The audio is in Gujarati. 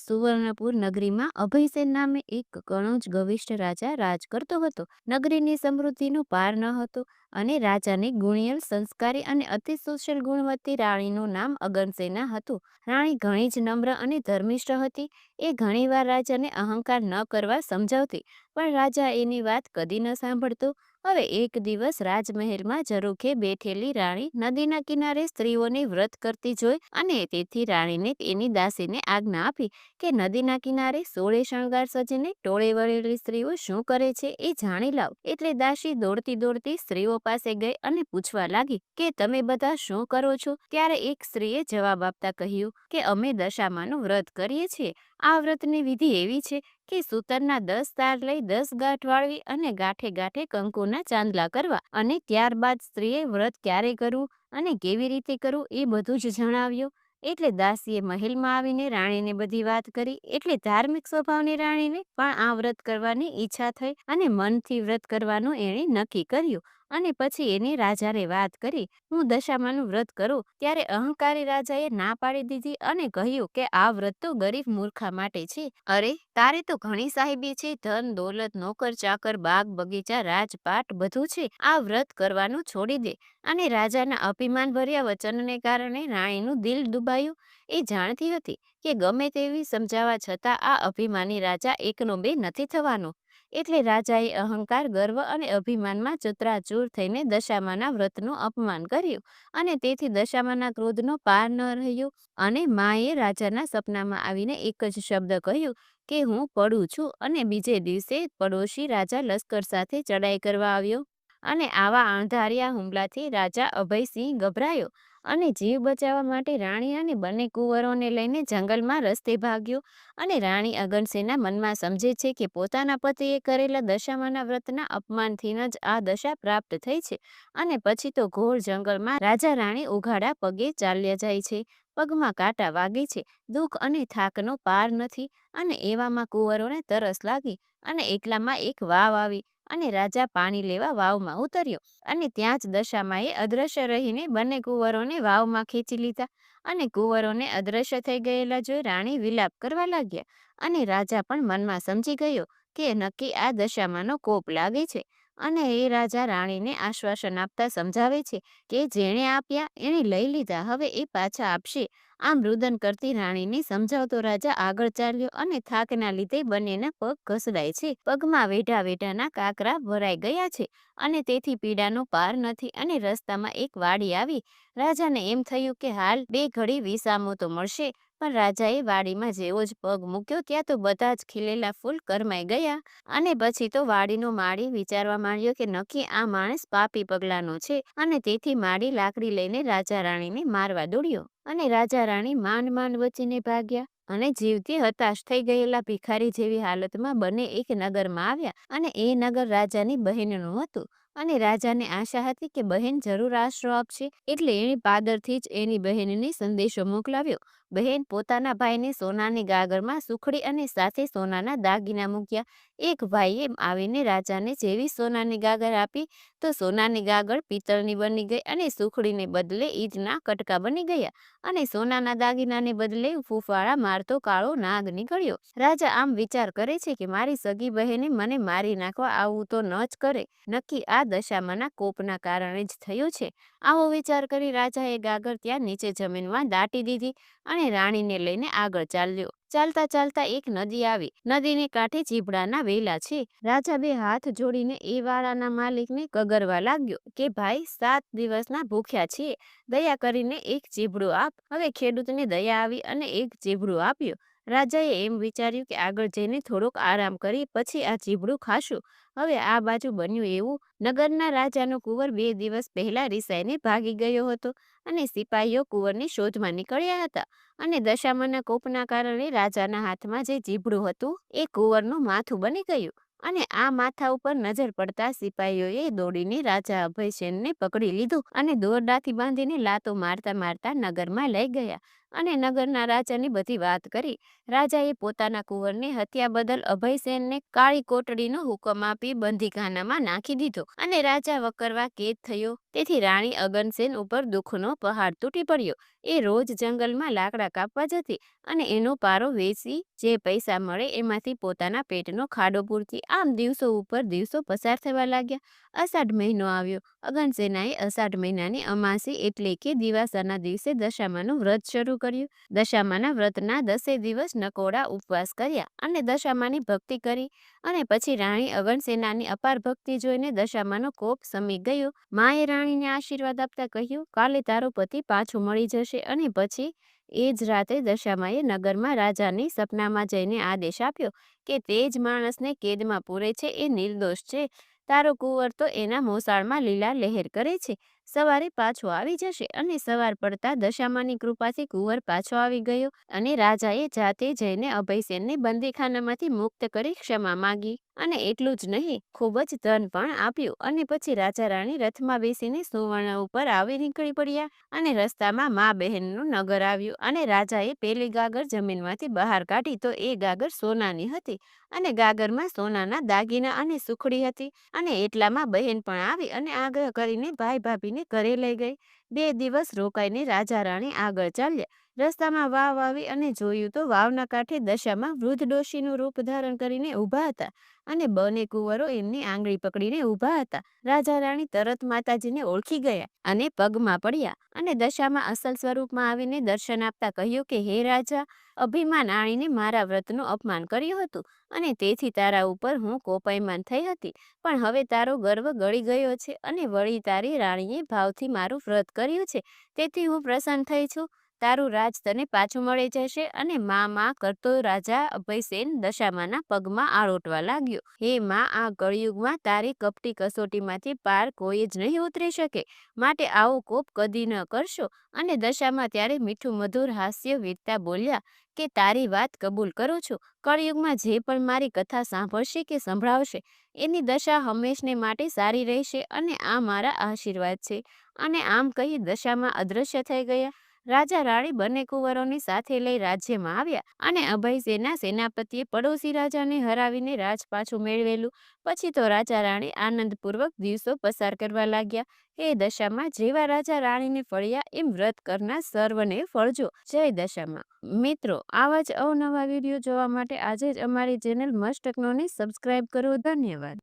સુવર્ણપુર નગરીમાં અભયસેન નામે એક ઘણો જ ગવિષ્ઠ રાજા રાજ કરતો હતો. નગરીની સમૃદ્ધિનો પાર ન હતો અને રાજાની ગુણિયલ, સંસ્કારી અને અતિ સુશીલ ગુણવતી રાણીનું નામ અગનસેના હતું. રાણી ઘણી જ નમ્ર અને ધર્મિષ્ઠ હતી. એ ઘણીવાર રાજાને અહંકાર ન કરવા સમજાવતી, પણ રાજા એની વાત કદી ન સાંભળતો. હવે એક દિવસ રાજમહેલમાં ઝરૂખે બેઠેલી રાણી નદીના કિનારે સ્ત્રીઓને વ્રત કરતી જોઈ અને તેથી રાણીને એની દાસીને આજ્ઞા આપી કે નદીના કિનારે સોળે શણગાર સજીને ટોળે વળેલી સ્ત્રીઓ શું કરે છે એ જાણી લાવ. એટલે દાસી દોડતી દોડતી સ્ત્રીઓ પાસે ગઈ અને પૂછવા લાગી કે તમે બધા શું કરો છો? ત્યારે એક સ્ત્રીએ જવાબ આપતા કહ્યું કે અમે દશામાનું વ્રત કરીએ છીએ. આ વ્રતની વિધિ એવી છે કે સૂતરના 10 તાર લઈ 10 ગાંઠ વાળવી અને ગાંઠે ગાંઠે કંકુના ચાંદલા કરવા. અને ત્યારબાદ સ્ત્રીએ વ્રત ક્યારે કરવું અને કેવી રીતે કરવું એ બધું જ જણાવ્યું. એટલે દાસીએ મહેલમાં આવીને રાણીને બધી વાત કરી. એટલે ધાર્મિક સ્વભાવની રાણીને પણ આ વ્રત કરવાની ઈચ્છા થઈ અને મનથી વ્રત કરવાનું એણે નક્કી કર્યું. અને પછી એને રાજાને વાત કરી, હું દશામાનું વ્રત કરું. ત્યારે અહંકારી રાજાએ ના પાડી દીધી અને કહ્યું કે આ વ્રત તો ગરીબ મૂર્ખા માટે છે. અરે, તારે તો ઘણી સાહેબી છે, ધન દોલત, નોકર ચાકર, બાગ બગીચા, રાજપાટ બધું છે. આ વ્રત કરવાનું છોડી દે. અને રાજાના અભિમાન ભર્યા વચનને કારણે રાણીનું દિલ દુભાયું. એ જાણતી હતી કે ગમે તેવી સમજાવવા છતાં આ અભિમાની રાજા એકનો બે નથી થવાનો. એટલે રાજાએ અહંકાર, ગર્વ અને અભિમાનમાં ચતરાચૂર થઈને દશામાના વ્રતનું અપમાન કર્યું. અને તેથી દશામાના ક્રોધનો પાર ન રહ્યો. અને માએ રાજાના સપનામાં આવીને એક જ શબ્દ કહ્યું કે હું પડું છું. અને બીજે દિવસે પડોશી રાજા લશ્કર સાથે ચડાઈ કરવા આવ્યો. અને આવા અણધાર્યા હુમલાથી રાજા અભયસિંહ ગભરાયો અને જીવ બચાવવા માટે રાણી અને બંને કુંવરોને લઈને જંગલમાં રસ્તે ભાગ્યો. અને રાણી અગનસેના મનમાં સમજે છે કે પોતાના પતિએ કરેલા દશામાના વ્રતના અપમાનથી જ આ દશા પ્રાપ્ત થઈ છે. અને પછી તો ઘોર જંગલમાં રાજા રાણી ઉઘાડા પગે ચાલ્યા જાય છે. પગમાં કાંટા વાગે છે. દુઃખ અને થાકનો પાર નથી. અને એવામાં કુંવરોને તરસ લાગી અને એકલામાં એક વાવ આવી. અને રાજા પાણી લેવા વાવમાં ઉતર્યો અને ત્યાં જ દશામાએ અદ્રશ્ય રહીને બંને કુંવરોને વાવમાં ખેંચી લીધા. અને કુંવરોને અદ્રશ્ય થઈ ગયેલા જોઈ રાણી વિલાપ કરવા લાગ્યા. અને રાજા પણ મનમાં સમજી ગયો કે નક્કી આ દશામાનો કોપ લાગે છે. અને એ રાજા રાણીને આશ્વાસન આપતા સમજાવે છે કે જેણે આપ્યા એણે લઈ લીધા, હવે એ પાછા આપશે. આમ રુદન કરતી રાણીને સમજાવતો રાજા આગળ ચાલ્યો અને થાકના લીધે બંનેના પગ ઘસડાય છે. પગમાં વેઢા વેઢાના કાંકરા ભરાઈ ગયા છે અને તેથી પીડાનો પાર નથી. અને રસ્તામાં એક વાડી આવી. રાજાને એમ થયું કે હાલ બે ઘડી વિસામો તો મળશે. પણ રાજાએ વાડીમાં જેવો જ પગ મૂક્યો ત્યાં તો બધા જ ખીલેલા ફૂલ કરમાઈ ગયા. અને પછી તો વાડીનો માળી વિચારવા માંડ્યો કે નક્કી આ માણસ પાપી પગલાનો છે. અને તેથી માળી લાકડી લઈને રાજા રાણીને મારવા દોડ્યો. અને રાજા રાણી માંડ માંડ બચીને ભાગ્યા. અને જીવથી હતાશ થઈ ગયેલા ભિખારી જેવી હાલતમાં બંને એક નગરમાં આવ્યા. અને એ નગર રાજાની બહેનનું હતું. અને રાજાને આશા હતી કે બહેન જરૂર આશરો આપશે. એટલે એણે પાદરથી જ એની બહેનને સંદેશો મોકલાવ્યો. બહેન, પોતાના ભાઈને સોનાની ગાગરમાં સુખડી અને સાથે સોનાના દાગીના મૂક્યા. એક ભાઈએ આવીને રાજાને જેવી સોનાની ગાગર આપી તો સોનાની ગાગર પિત્તળની બની ગઈ અને સુખડીને બદલે ઈંટના કટકા બની ગયા. અને સોનાના દાગીનાને બદલે ફૂફાળા મારતો કાળો નાગ નીકળ્યો. રાજા આમ વિચાર કરે છે કે મારી સગી બહેને મને મારી નાખવા આવું તો ન જ કરે. નક્કી આ દશામાના કોપના કારણે જ થયું છે. આવો વિચાર કરી રાજાએ ગાગર ત્યાં નીચે જમીનમાં દાટી દીધી અને રાણીને લઈને આગળ ચાલ્યો. ચાલતા ચાલતા એક નદી આવી. નદીને કાંઠે ચીભડાના વેલા છે. રાજા બે હાથ જોડીને એ વાડાના માલિકને કગરવા લાગ્યો કે ભાઈ, 7 દિવસના ભૂખ્યા છીએ, દયા કરીને એક ચીભડું આપ. હવે ખેડૂતને દયા આવી અને એક ચીભડું આપ્યું. રાજાએ એમ વિચાર્યું કે આગળ જઈને થોડોક આરામ કરી પછી આ ચીભડું ખાશું. હવે આ બાજુ બન્યું એવું, નગરના રાજાનો કુંવર 2 દિવસ પહેલા રિસાઈને ભાગી ગયો હતો અને સિપાહીઓ કુંવરની શોધમાં નીકળ્યા હતા. અને દશામાના કોપના કારણે રાજાના હાથમાં જે ચીભડું હતું એ કુંવરનું માથું બની ગયું. અને આ માથા ઉપર નજર પડતા સિપાહીઓએ દોડીને રાજા અભયસેનને પકડી લીધું અને દોરડાથી બાંધીને લાતો મારતા મારતા નગરમાં લઈ ગયા. અને નગરના રાજાને બધી વાત કરી. રાજાએ પોતાના કુંવરને હત્યા બદલ અભયસેનને કાળી કોટડીનો હુકમ આપી બંદીખાનામાં નાખી દીધો અને રાજા વકરવા કેદ થયો. તેથી રાણી અગનસેન ઉપર દુઃખનો પહાડ તૂટી પડ્યો. એ રોજ જંગલમાં લાકડા કાપવા જતી અને એનો પારો વેચી જે પૈસા મળે એમાંથી પોતાના પેટનો ખાડો પૂરતી. આમ દિવસો ઉપર દિવસો પસાર થવા લાગ્યા. અષાઢ મહિનો આવ્યો. અગનસેનાએ અષાઢ મહિનાની અમાસી એટલે કે દિવાસાના દિવસે દશામાનું વ્રત શરૂ કર્યું. દશામાના વ્રતના 10 દિવસ નકોડા ઉપવાસ કર્યા અને દશામાની ભક્તિ કરી. અને પછી રાણી અગનસેનાની અપાર ભક્તિ જોઈને દશામાનો કોપ સમી ગયો. માએ રાણીને આશીર્વાદ આપતા કહ્યું, કાલે તારો પતિ પાછો મળી જશે. અને પછી એ જ રાતે દશામાએ નગરમાં રાજાને સપનામાં જઈને આદેશ આપ્યો કે તે જ માણસને કેદમાં પૂરે છે એ નિર્દોષ છે. તારો કુંવર તો એના મોસાળમાં લીલા લહેર કરે છે. સવારે પાછો આવી જશે. અને સવાર પડતા દશામાની કૃપાથી કુંવર પાછો આવી ગયો અને રાજાએ જાતે જઈને અભયસેનને બંદીખાનામાંથી મુક્ત કરી ક્ષમા માંગી. અને એટલું જ નહીં, ખૂબ જ ધન પણ આપ્યું. અને પછી રાજા રાણી રથમાં બેસીને સુવર્ણ ઉપર આવી નીકળી પડ્યા અને રસ્તામાં મા બહેનનું નગર આવ્યું. અને રાજાએ પેલી ગાગર જમીનમાંથી બહાર કાઢી તો એ ગાગર સોનાની હતી અને ગાગરમાં સોનાના દાગીના અને સુખડી હતી. અને એટલામાં બહેન પણ આવી અને આગ્રહ કરીને ભાઈ ભાભીને ઘરે લઈ ગઈ. 2 દિવસ રોકાઈને રાજા રાણી આગળ ચાલ્યા. રસ્તામાં વાવ આવી અને જોયું તો વાવના કાંઠે દશામાં વૃદ્ધ ડોશીનું રૂપ ધારણ કરીને ઊભા હતા અને બંને કુંવરો એમની આંગળી પકડીને ઊભા હતા. રાજા રાણી તરત માતાજીને ઓળખી ગયા અને પગમાં પડ્યા અને દશામાં અસલ સ્વરૂપમાં આવીને દર્શન આપતા કહ્યું કે હે રાજા, અભિમાન આણીને મારા વ્રતનું અપમાન કર્યું હતું અને તેથી તારા ઉપર હું કોપાયમાન થઈ હતી. પણ હવે તારો ગર્વ ગળી ગયો છે અને વળી તારી રાણીએ ભાવથી મારું વ્રત કર્યું છે તેથી હું પ્રસન્ન થઈ છું. તારું રાજ તને પાછું મળી જશે. અને મા કરતો રાજા અભયસેન દશામાના પગમાં આળોટવા લાગ્યો. હે મા, આ કળિયુગમાં તારી કપટી કસોટીમાંથી પાર કોઈ જ નહીં ઉતરી શકે. માટે આવો કોપ કદી ન કરશો. અને દશામાં ત્યારે મીઠું મધુર હાસ્ય વીરતા બોલ્યા કે તારી વાત કબૂલ કરું છું. કળિયુગમાં જે પણ મારી કથા સાંભળશે કે સંભળાવશે એની દશા હંમેશને માટે સારી રહેશે અને આ મારા આશીર્વાદ છે. અને આમ કહી દશામાં અદૃશ્ય થઈ ગયા. રાજા રાણી બંને કુંવરોની સાથે લઈ રાજ્યમાં આવ્યા અને અભયસેનના સેનાપતિએ પડોશી રાજાને હરાવીને રાજ પાછું મેળવેલું. પછી તો રાજા રાણી આનંદપૂર્વક દિવસો પસાર કરવા લાગ્યા. એ દશામાં જેવા રાજા રાણીને ફળ્યા એમ વ્રત કરનાર સર્વને ફળજો. જય દશામાં. મિત્રો, આવા જ અવનવા વિડીયો જોવા માટે આજે જ અમારી ચેનલ મસ્ત ટેકનોને સબસ્ક્રાઇબ કરો. ધન્યવાદ.